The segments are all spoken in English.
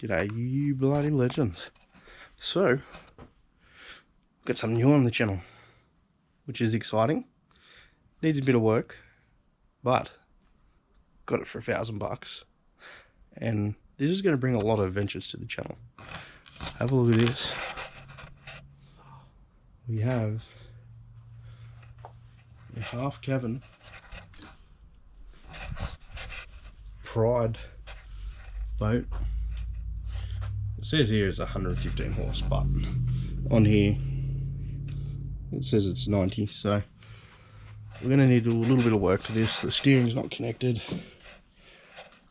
G'day, you bloody legends. So, got something new on the channel, which is exciting. Needs a bit of work, but got it for $1,000. And this is going to bring a lot of adventures to the channel. Have a look at this. We have a half cabin Pride boat. It says here it's 115 horse, but on here it says it's 90, so we're going to need to do a little bit of work to this. The steering's not connected,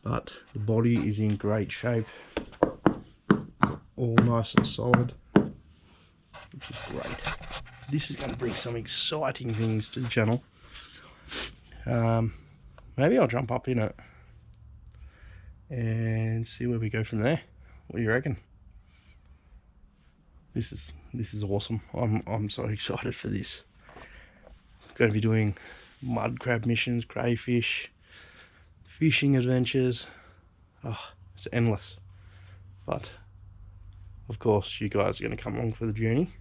but the body is in great shape. It's all nice and solid, which is great. This is going to bring some exciting things to the channel. Maybe I'll jump up in it and see where we go from there. What do you reckon? This is awesome. I'm so excited for this. Going to be doing mud crab missions, crayfish, fishing adventures. Oh, it's endless. But of course you guys are going to come along for the journey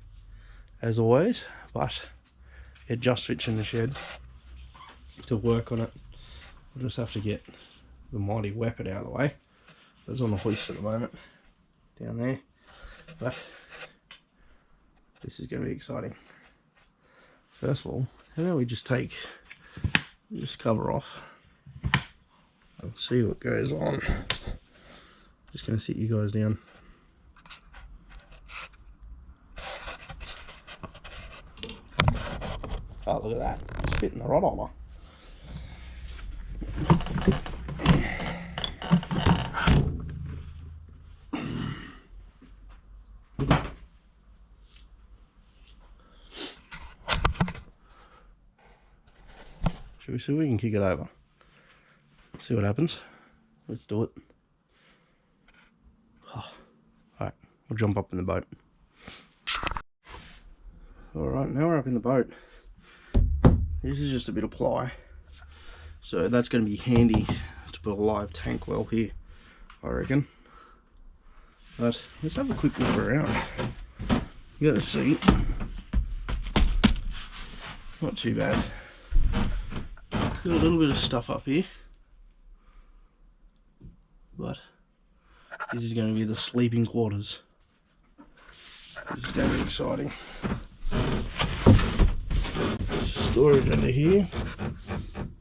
as always, but it just fits in the shed to work on it. We'll just have to get the mighty weapon out of the way. It's on the hoist at the moment down there, but this is going to be exciting. First of all, how about we just take this cover off and see what goes on. Just going to sit you guys down. Oh, look at that, it's fitting the rod armor. Should we see if we can kick it over? See what happens. Let's do it. Oh, alright, we'll jump up in the boat. Alright, now we're up in the boat. This is just a bit of ply, so that's going to be handy to put a live tank well here, I reckon. But let's have a quick look around. You got the seat, not too bad. Got a little bit of stuff up here, but this is going to be the sleeping quarters. This is going to be exciting. Storage under here.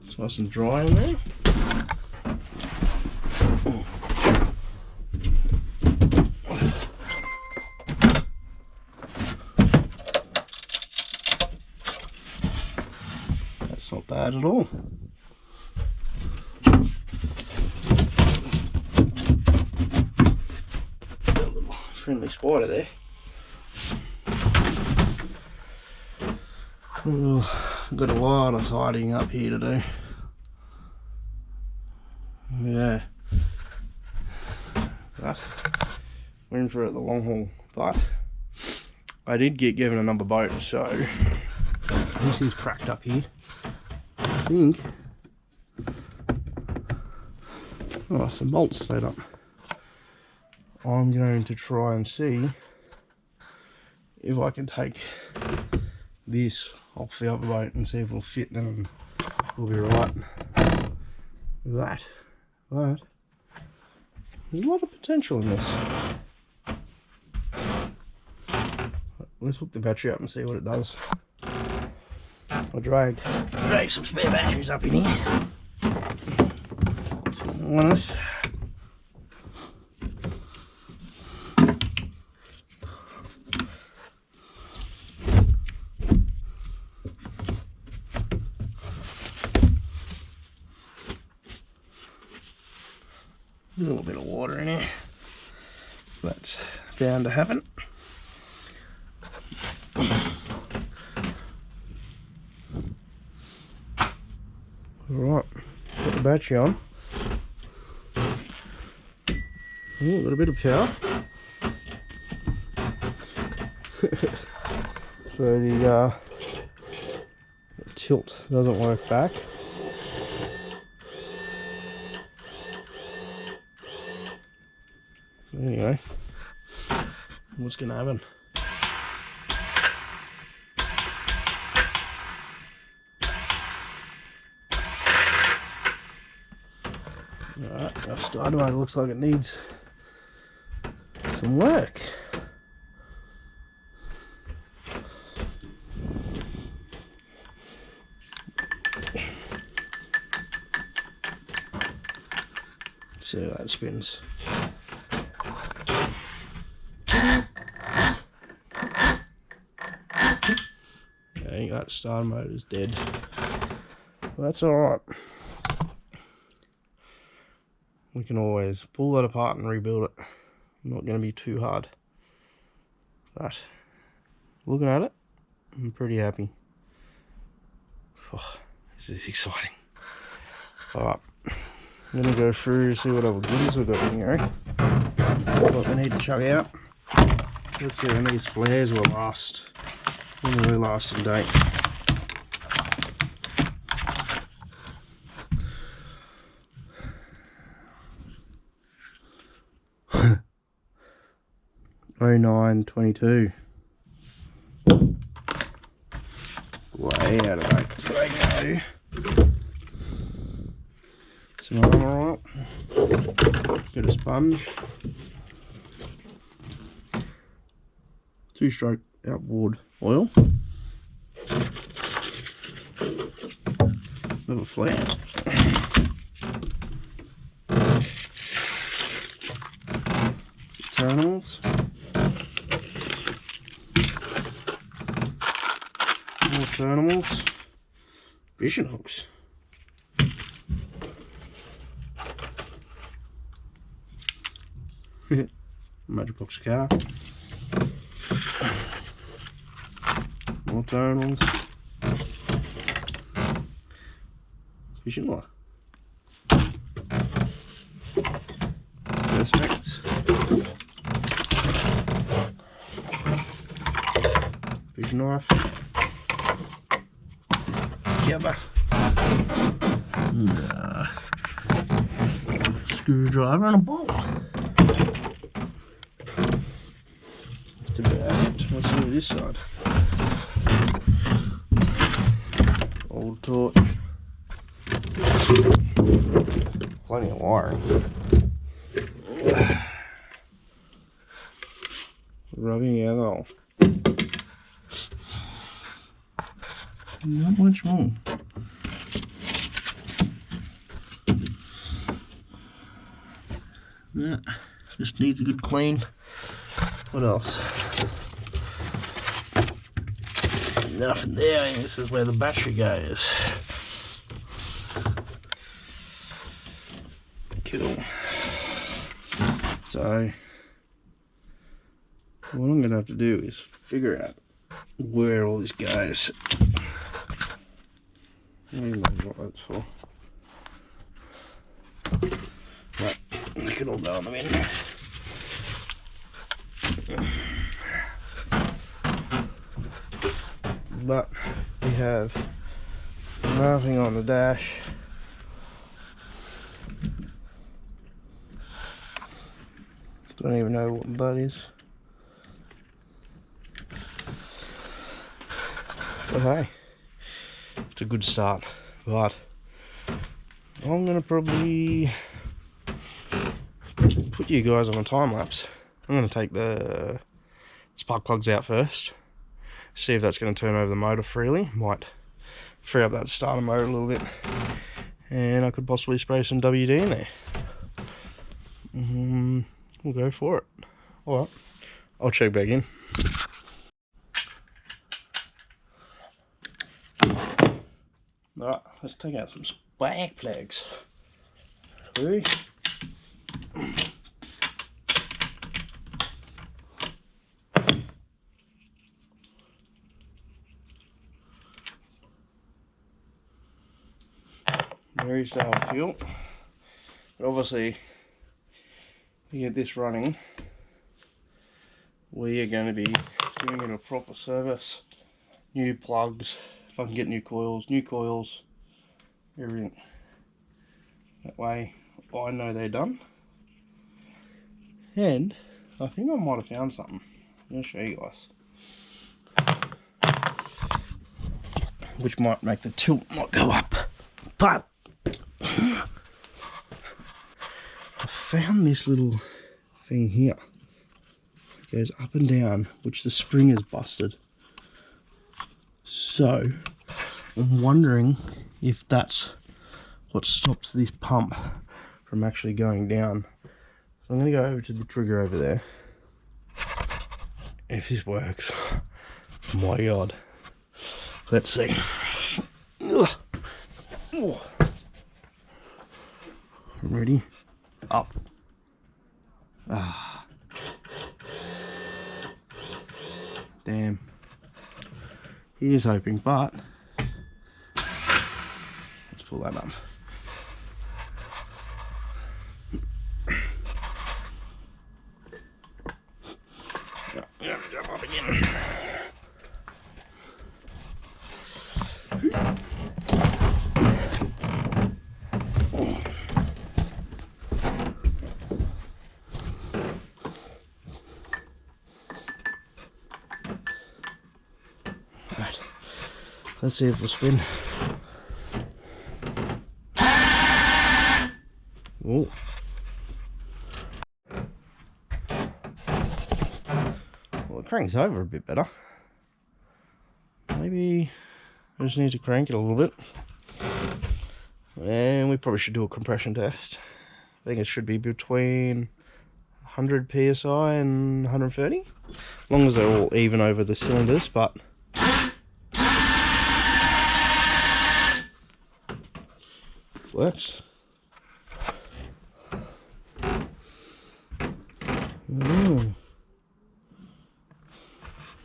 It's nice and dry in there. That's not bad at all. Got a little friendly spider there. Got a lot of tidying up here to do. Yeah, but we're in for it the long haul. But I did get given a number boat, so this is cracked up here. I think some bolts stayed up. I'm going to try and see if I can take this off the other boat and see if it'll fit, then we'll be right with that. But there's a lot of potential in this. Let's hook the battery up and see what it does. I dragged some spare batteries up in here. Honest. A little bit of water in here, that's bound to happen. Alright, got the battery on. Ooh, got a bit of power. So the tilt doesn't work back. Anyway, what's gonna happen? Alright, our starter motor looks like it needs some work. See how that spins. I think that starter motor's dead. But that's alright. We can always pull that apart and rebuild it. Not going to be too hard. But looking at it, I'm pretty happy. Oh, this is exciting. Alright, I'm going to go through see what other goodies we've got in here. What we need to chuck out. Let's see when these flares will last. When will they last in date? Oh 0922. Way out of date today go. Some armour on it. Get a sponge. 2-stroke outboard oil. Little flare. Terminals. More terminals. Fishing hooks. Matchbox car. More terminals. Fishing line. Perspex. Fishing knife. Jabber. Screwdriver and a bolt. That's about it. Let's do this side. Old torch. Plenty of wiring. Rubbing alcohol. Not much more. That just needs a good clean. What else? Nothing there. This is where the battery goes. Cool. So what I'm gonna have to do is figure out where all this goes. I don't even know what that's for. Right, they could all go on the bin. But we have nothing on the dash. Don't even know what that is. But hey, it's a good start. But I'm gonna probably put you guys on a time lapse. I'm gonna take the spark plugs out first. See if that's going to turn over the motor freely. Might free up that starter motor a little bit, and I could possibly spray some WD in there. We'll go for it. Alright, I'll check back in. Alright, let's take out some spark plugs. Hurry. Very stale fuel, but obviously to get this running we are going to be doing it a proper service. New plugs, if I can get new coils, everything. That way I know they're done And I think I might have found something. I'm going to show you guys. Which might make the tilt not go up. But I found this little thing here. It goes up and down, which the spring is busted. So I'm wondering if that's what stops this pump from actually going down. So I'm going to go over to the trigger over there. If this works, my God. Let's see. Ready? Up. Ah. Damn. He is hoping, but let's pull that up. Jump up again. Right. Let's see if we'll spin. Oh. Well, it cranks over a bit better. Maybe I just need to crank it a little bit. And we probably should do a compression test. I think it should be between 100 psi and 130. As long as they're all even over the cylinders, but works.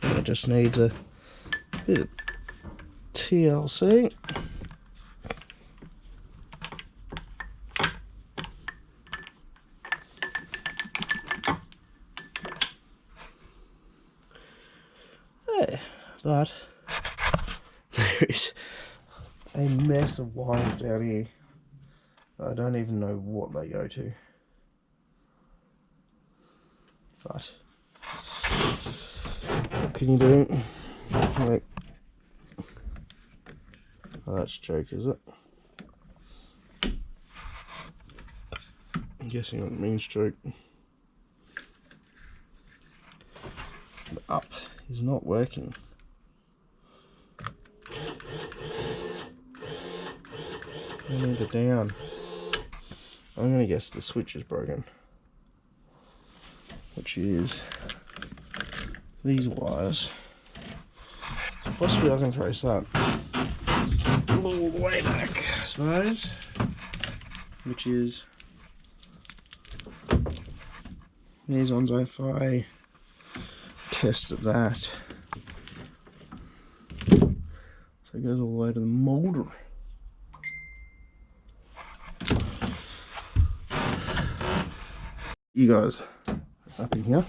It just needs a bit of TLC. Yeah, but there is a mess of wires down here. I don't even know what they go to. But what can you do? Wait. Oh, that's choke, is it? I'm guessing it means choke. The up is not working. I need the down. I'm gonna guess the switch is broken, which is these wires. So possibly I can trace that all the way back, I suppose, which is these ones. If I tested that, so it goes all the way to the moulder. You guys up in here.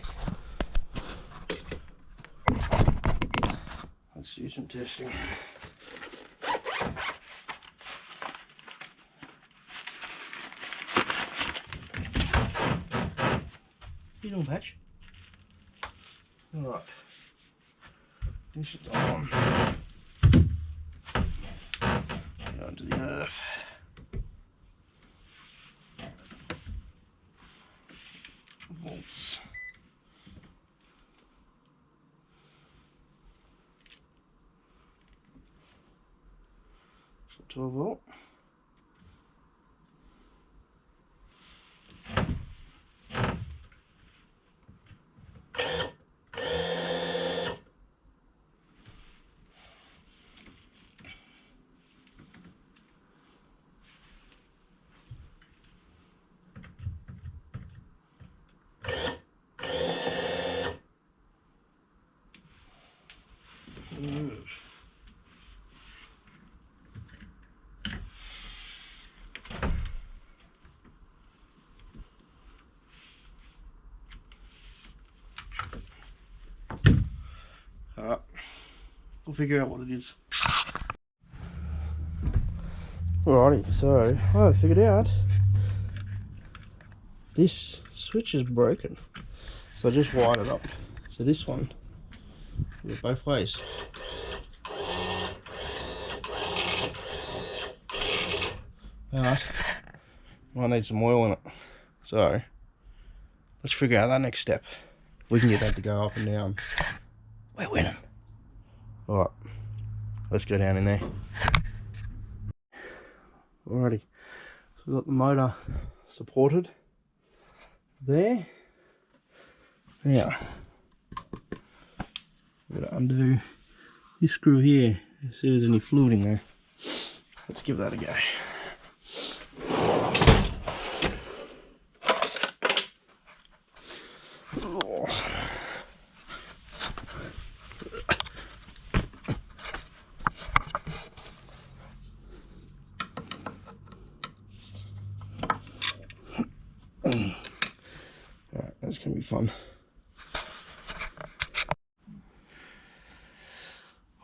Let's do some testing. You doing, Patch? Alright. This is on. Go into the earth. Volts. So 12 volt. Alright, we'll figure out what it is. Alrighty, so I figured out this switch is broken, so I just wired it up. So this one, go both ways. But might need some oil in it. So let's figure out that next step. We can get that to go up and down. We're winning. Alright, let's go down in there. Alrighty, so we've got the motor supported there. Now, we're going to undo this screw here, see if there's any fluid in there. Let's give that a go. Alright, that's going to be fun.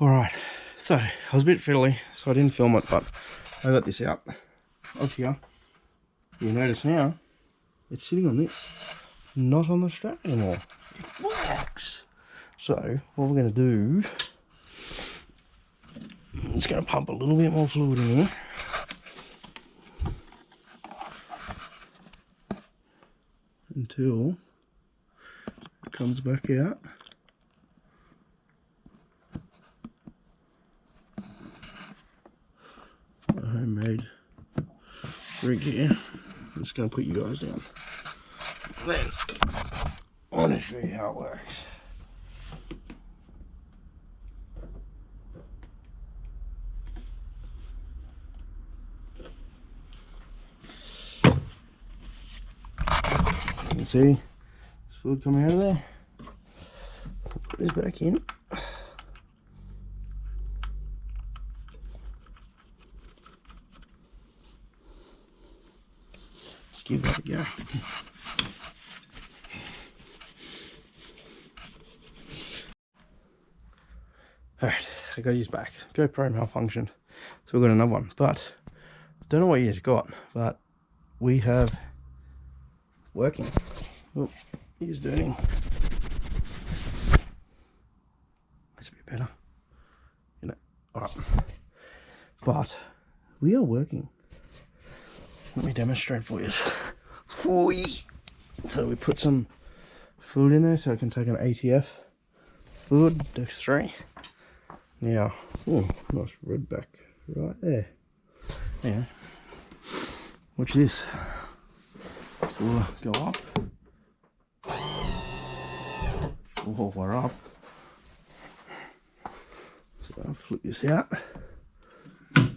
Alright, so I was a bit fiddly, so I didn't film it, but I got this out of here. You notice now, it's sitting on this, not on the strap anymore. It works! So, what we're going to do, I'm just going to pump a little bit more fluid in here. Until it comes back out. A homemade rig here. I'm just going to put you guys down. Then I want to show you how it works. You can see this fluid coming out of there. Put this back in. Just give that a go. Alright, I got yours back. GoPro malfunctioned, so we've got another one. But don't know what you just got, but we have working. Oh, he's dirty. That's a bit better. You know, alright. But we are working. Let me demonstrate for you. So we put some fluid in there so I can take an ATF fluid, Dex 3. Now, oh, nice red back right there. Yeah. Watch this. So we'll go up. Oh, we're up. So I'll flip this out. Now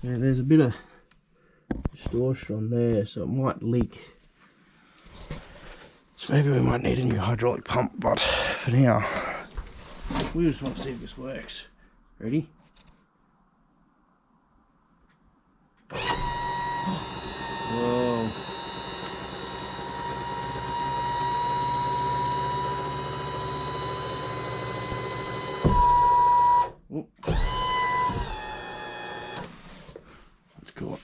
there's a bit of distortion on there, so it might leak. So maybe we might need a new hydraulic pump, but for now, we just want to see if this works. Ready? Whoa. Oop. That's cool.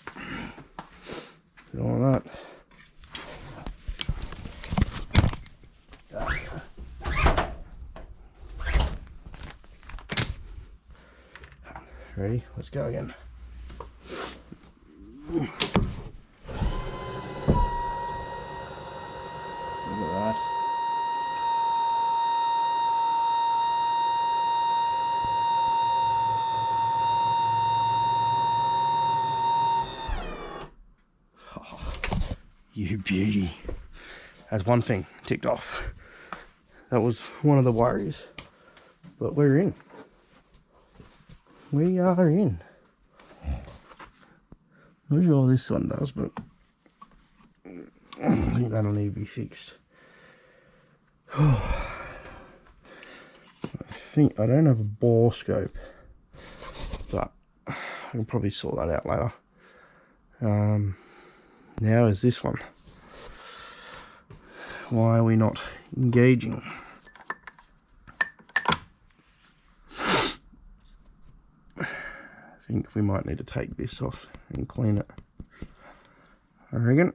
Put on that. Ready? Let's go again. Look at that. Oh, you beauty. That's one thing ticked off. That was one of the worries. But we're in. We are in. Not sure what this one does, but I think that'll need to be fixed. I think I don't have a bore scope, but I can probably sort that out later. Now is this one. Why are we not engaging? I think we might need to take this off and clean it. I reckon.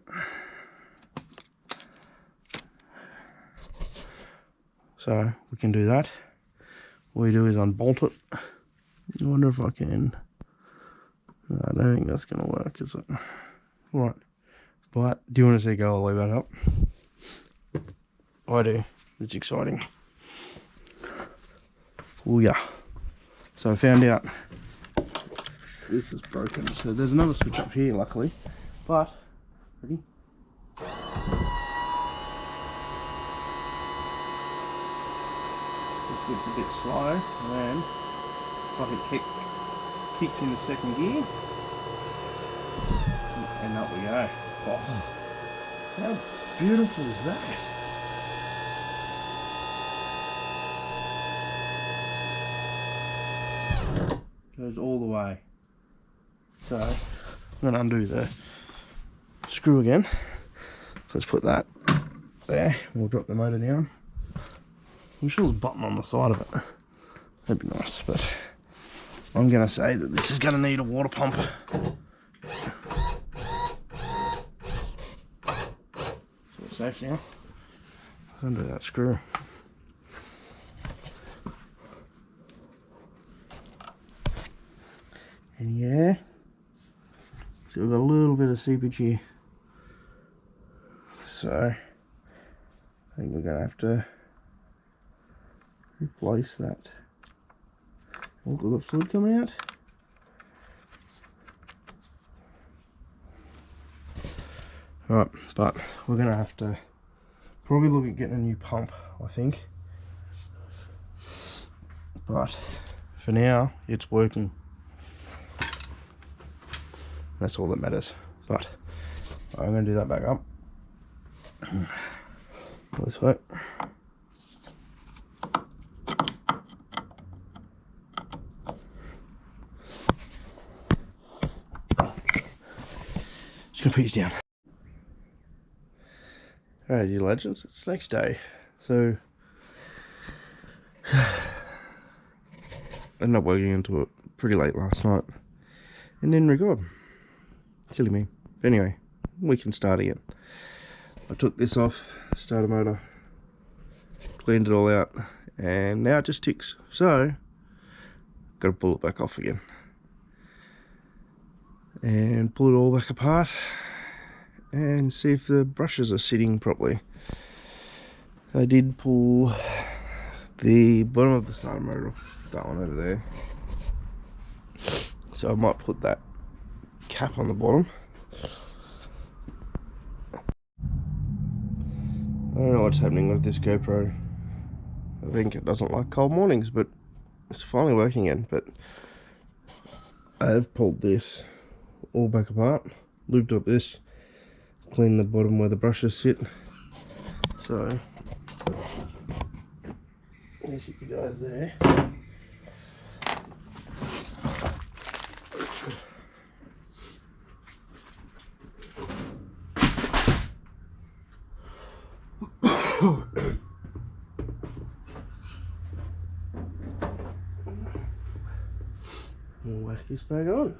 So we can do that. All we do is unbolt it. I wonder if I can. No, I don't think that's going to work, is it? Right. But do you want to see it go all the way back up? I do. It's exciting. Oh yeah. So I found out this is broken. So there's another switch up here, luckily. But, ready? This bit's a bit slow, and then it's like it kicks in the second gear. And up we go. Oh, how beautiful is that? Goes all the way. So I'm going to undo the screw again. So let's put that there. We'll drop the motor down. I'm sure there's a button on the side of it. That'd be nice, but I'm going to say that this is going to need a water pump. So it's safe now. Undo that screw. And yeah, so we've got a little bit of seepage here. So I think we're going to have to replace that. Oh, we've got fluid coming out. Alright, but we're going to have to probably look at getting a new pump, I think. But for now, it's working. That's all that matters. But I'm going to do that back up. This way. Just going to put these down. Alright, you legends, it's next day. So I ended up working into it pretty late last night and didn't record. Silly me. But anyway, we can start again. I took this off, starter motor, cleaned it all out, and now it just ticks. So got to pull it back off again and pull it all back apart and see if the brushes are sitting properly. I did pull the bottom of the starter motor off, that one over there, so I might put that cap on the bottom. I don't know what's happening with this GoPro. I think it doesn't like cold mornings, but it's finally working again. But I have pulled this all back apart, looped up this, cleaned the bottom where the brushes sit. So let me see you guys there. We'll whack this back on.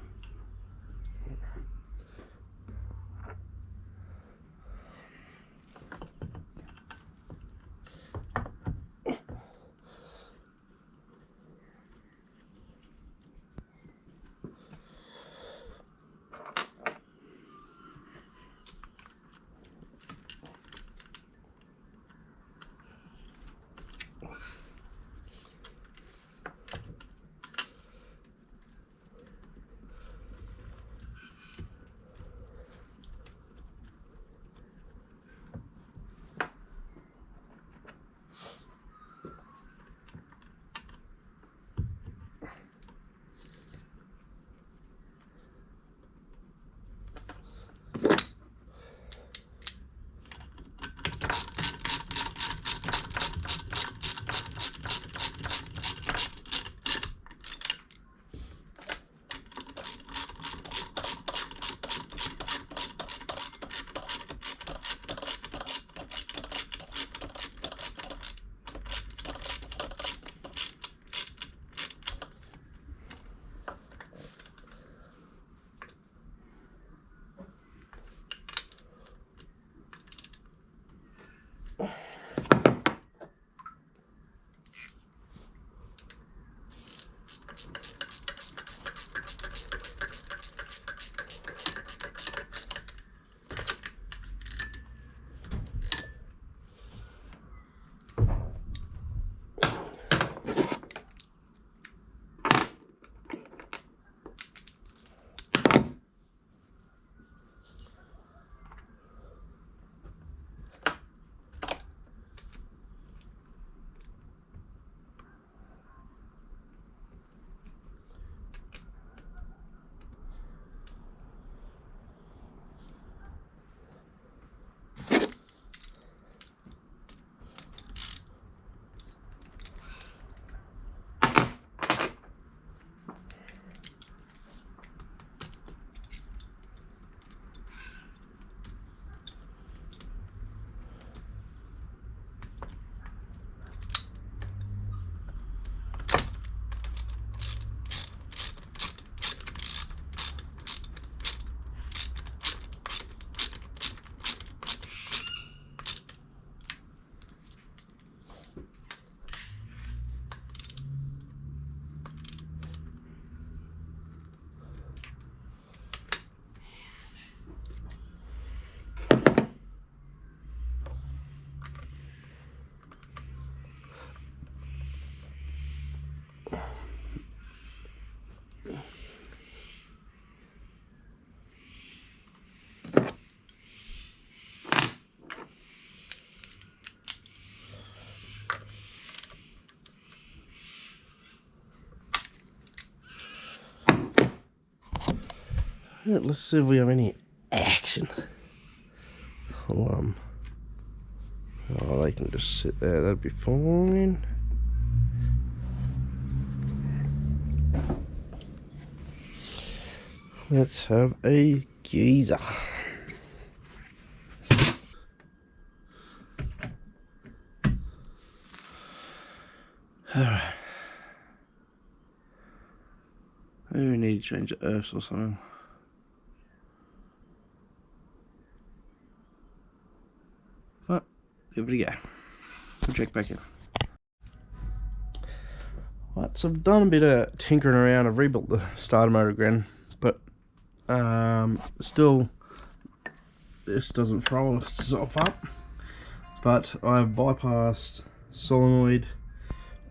Let's see if we have any action. Oh, they can just sit there, that'd be fine. Let's have a geezer. Alright. Maybe we need to change the earths or something. But there we go. We'll check back in. Right, so I've done a bit of tinkering around. I've rebuilt the starter motor again, but still this doesn't throw itself up. But I've bypassed solenoid,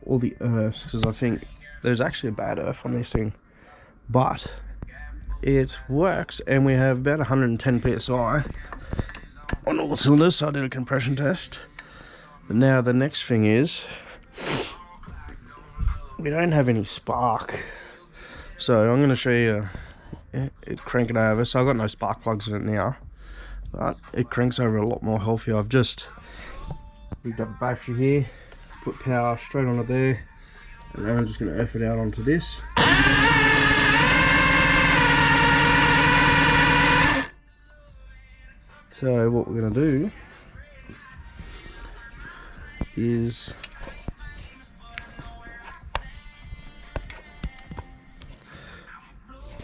all the earths, because I think there's actually a bad earth on this thing, but it works, and we have about 110 psi on all the cylinders. So I did a compression test. But now the next thing is we don't have any spark, so I'm going to show you it cranking over. So I've got no spark plugs in it now, but it cranks over a lot more healthier. I've just rigged up a battery here, put power straight onto there, and then I'm just going to earth it out onto this. So what we're going to do is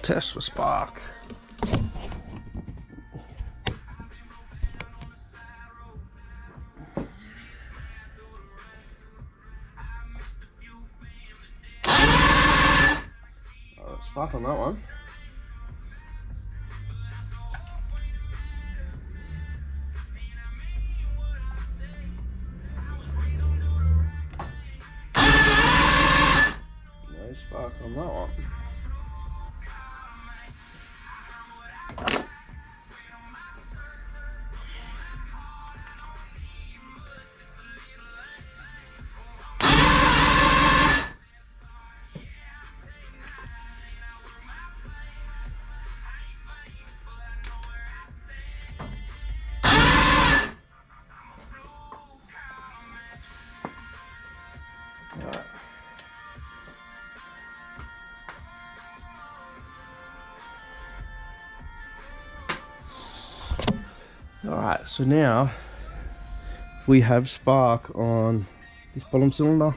test for spark. Spark on that one. No spark on that one. Alright, so now we have spark on this bottom cylinder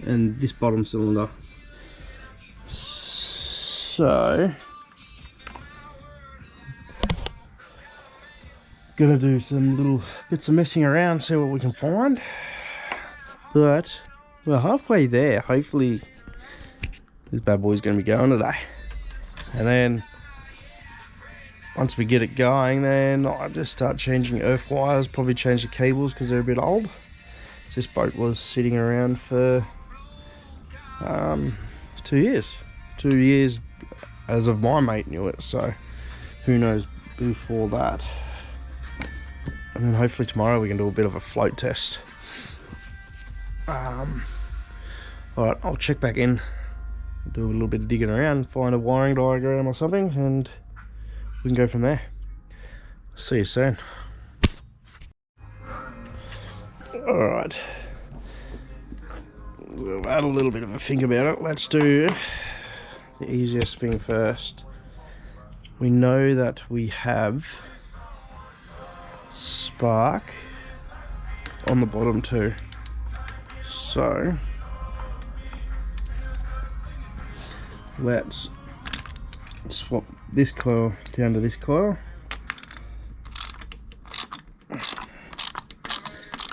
and this bottom cylinder. So gonna do some little bits of messing around, see what we can find. But we're halfway there. Hopefully this bad boy's gonna be going today. And then once we get it going, then I just start changing earth wires, probably change the cables because they're a bit old. So this boat was sitting around for 2 years. 2 years as of my mate knew it, so who knows before that. And then hopefully tomorrow we can do a bit of a float test. Alright, I'll check back in, do a little bit of digging around, find a wiring diagram or something, and we can go from there. See you soon. Alright, we'll add a little bit of a think about it. Let's do the easiest thing first. We know that we have spark on the bottom too, so let's swap this coil down to this coil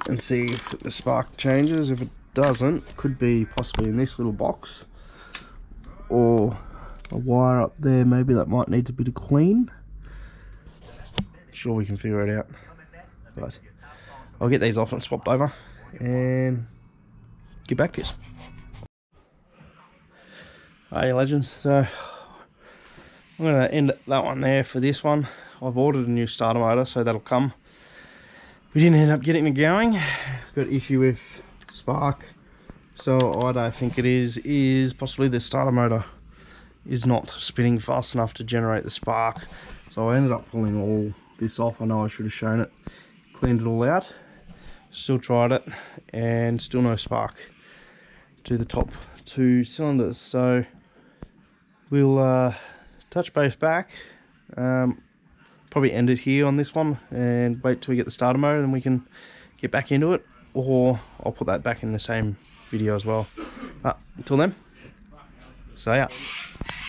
and see if the spark changes. If it doesn't, could be possibly in this little box or a wire up there, maybe that might need a bit of clean. Sure, we can figure it out, but I'll get these off and swapped over and get back to you. Hey legends, so I'm going to end that one there for this one. I've ordered a new starter motor, so that'll come. We didn't end up getting it going. Got an issue with spark, so I don't think it is possibly the starter motor is not spinning fast enough to generate the spark. So I ended up pulling all this off. I know I should have shown it. Cleaned it all out. Still tried it, and still no spark to the top 2 cylinders. So we'll touch base back. Probably end it here on this one and wait till we get the starter mode and we can get back into it, or I'll put that back in the same video as well. Until then, see ya.